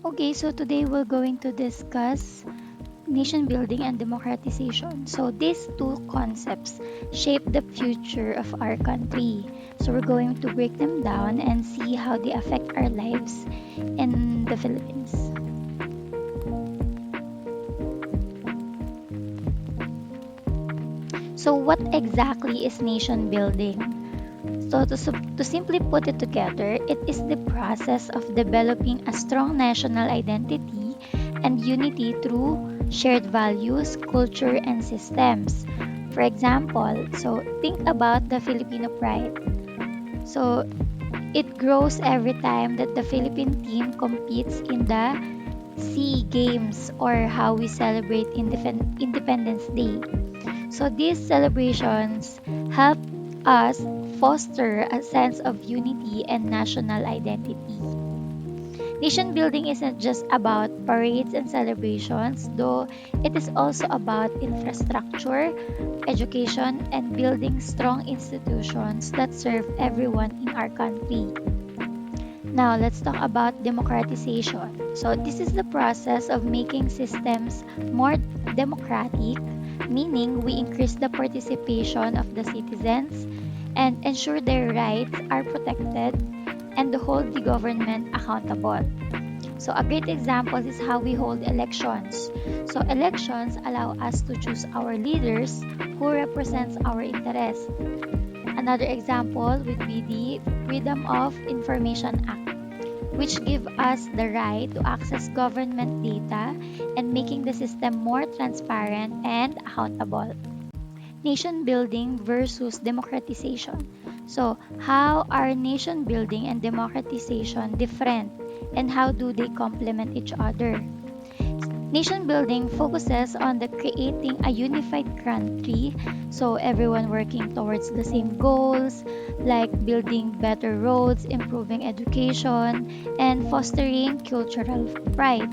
Okay, so today we're going to discuss nation building and democratization. So these two concepts shape the future of our country. So we're going to break them down and see how they affect our lives in the Philippines. So what exactly is nation building? So to simply put it together, it is the process of developing a strong national identity and unity through shared values, culture, and systems. For example, so think about the Filipino pride. So it grows every time that the Philippine team competes in the SEA Games or how we celebrate Independence Day. So these celebrations help us foster a sense of unity and national identity. Nation building isn't just about parades and celebrations, though it is also about infrastructure, education, and building strong institutions that serve everyone in our country. Now, let's talk about democratization. So, this is the process of making systems more democratic, meaning we increase the participation of the citizens and ensure their rights are protected and hold the government accountable. So, a great example is how we hold elections. So, elections allow us to choose our leaders who represents our interests. Another example would be the Freedom of Information Act, which give us the right to access government data and making the system more transparent and accountable. Nation building versus democratization. So, how are nation building and democratization different and how do they complement each other? Nation building focuses on the creating a unified country, so everyone working towards the same goals, like building better roads, improving education, and fostering cultural pride.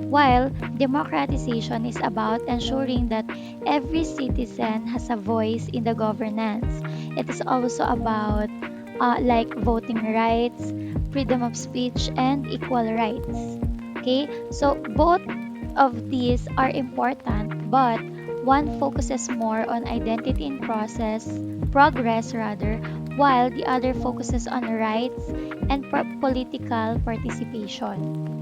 While democratization is about ensuring that every citizen has a voice in the governance. It is also about like voting rights, freedom of speech, and equal rights. Okay, so both of these are important, but one focuses more on identity and progress rather, while the other focuses on rights and political participation.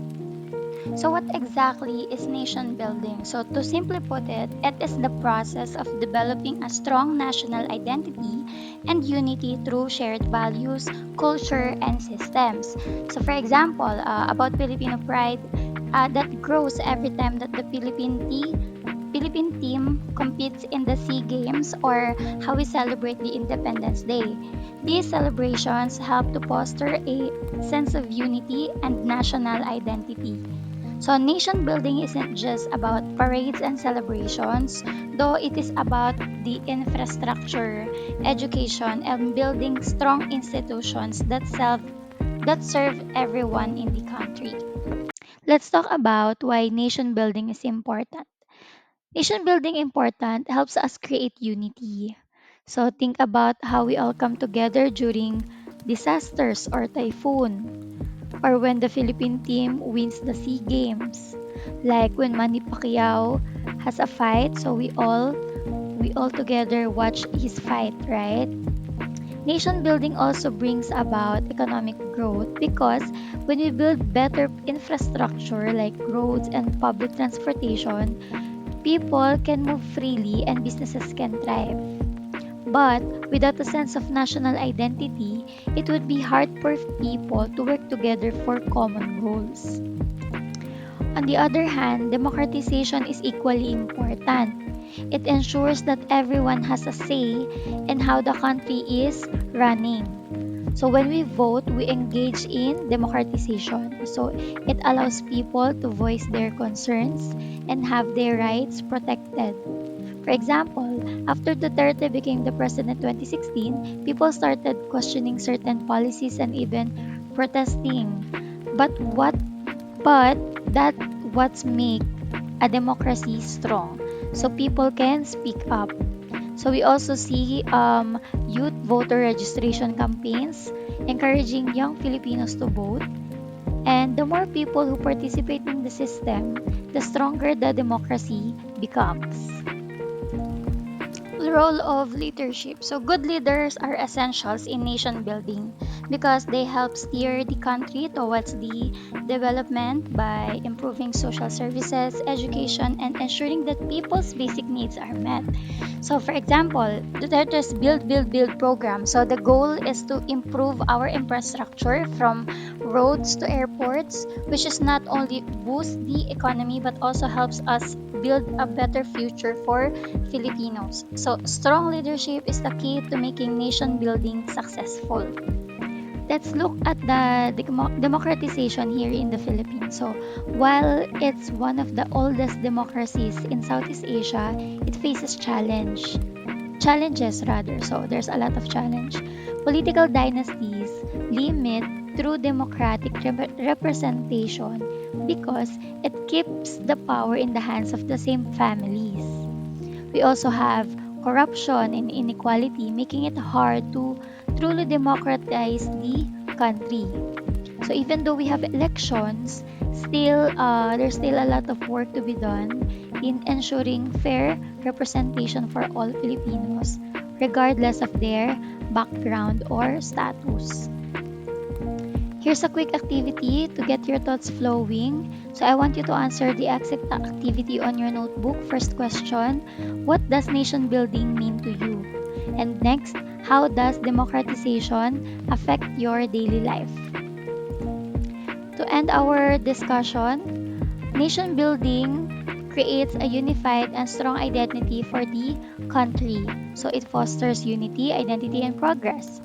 So, what exactly is nation building? So, to simply put it, it is the process of developing a strong national identity and unity through shared values, culture, and systems. So, for example, about Filipino pride, that grows every time that the Philippine team competes in the SEA Games or how we celebrate the Independence Day. These celebrations help to foster a sense of unity and national identity. So, nation building isn't just about parades and celebrations, though it is about the infrastructure, education, and building strong institutions that serve everyone in the country. Let's talk about why nation building is important. Nation building important helps us create unity. So think about how we all come together during disasters or typhoon, or when the Philippine team wins the SEA Games. Like when Manny Pacquiao has a fight, so we all together watch his fight, right? Nation building also brings about economic growth because when we build better infrastructure like roads and public transportation, people can move freely and businesses can thrive. But without a sense of national identity, it would be hard for people to work together for common goals. On the other hand, democratization is equally important. It ensures that everyone has a say in how the country is running. So when we vote, we engage in democratization. So it allows people to voice their concerns and have their rights protected. For example, after Duterte became the president in 2016, people started questioning certain policies and even protesting. But what but that what's make a democracy strong. So people can speak up. So we also see youth voter registration campaigns encouraging young Filipinos to vote And the more people who participate in the system, the stronger the democracy becomes. The role of leadership. So, good leaders are essentials in nation building because they help steer the country towards the development by improving social services, education, and ensuring that people's basic needs are met. So, for example, Duterte's Build program. So, the goal is to improve our infrastructure from roads to airports, which is not only boost the economy but also helps us build a better future for Filipinos. So, strong leadership is the key to making nation building successful. Let's look at the democratization here in the Philippines. So, while it's one of the oldest democracies in Southeast Asia, it faces challenges rather. So, there's a lot of challenge. Political dynasties limit through democratic representation because it keeps the power in the hands of the same families. We also have corruption and inequality, making it hard to truly democratize the country. So even though we have elections, there's still a lot of work to be done in ensuring fair representation for all Filipinos, regardless of their background or status. Here's a quick activity to get your thoughts flowing. So I want you to answer the exact activity on your notebook. First question, what does nation building mean to you? And next, how does democratization affect your daily life? To end our discussion, nation building creates a unified and strong identity for the country. So it fosters unity, identity, and progress.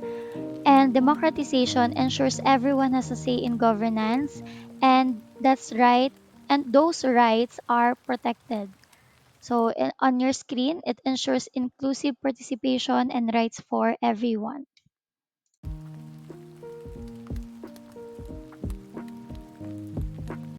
And democratization ensures everyone has a say in governance, and that's right, and those rights are protected. So on your screen, it ensures inclusive participation and rights for everyone.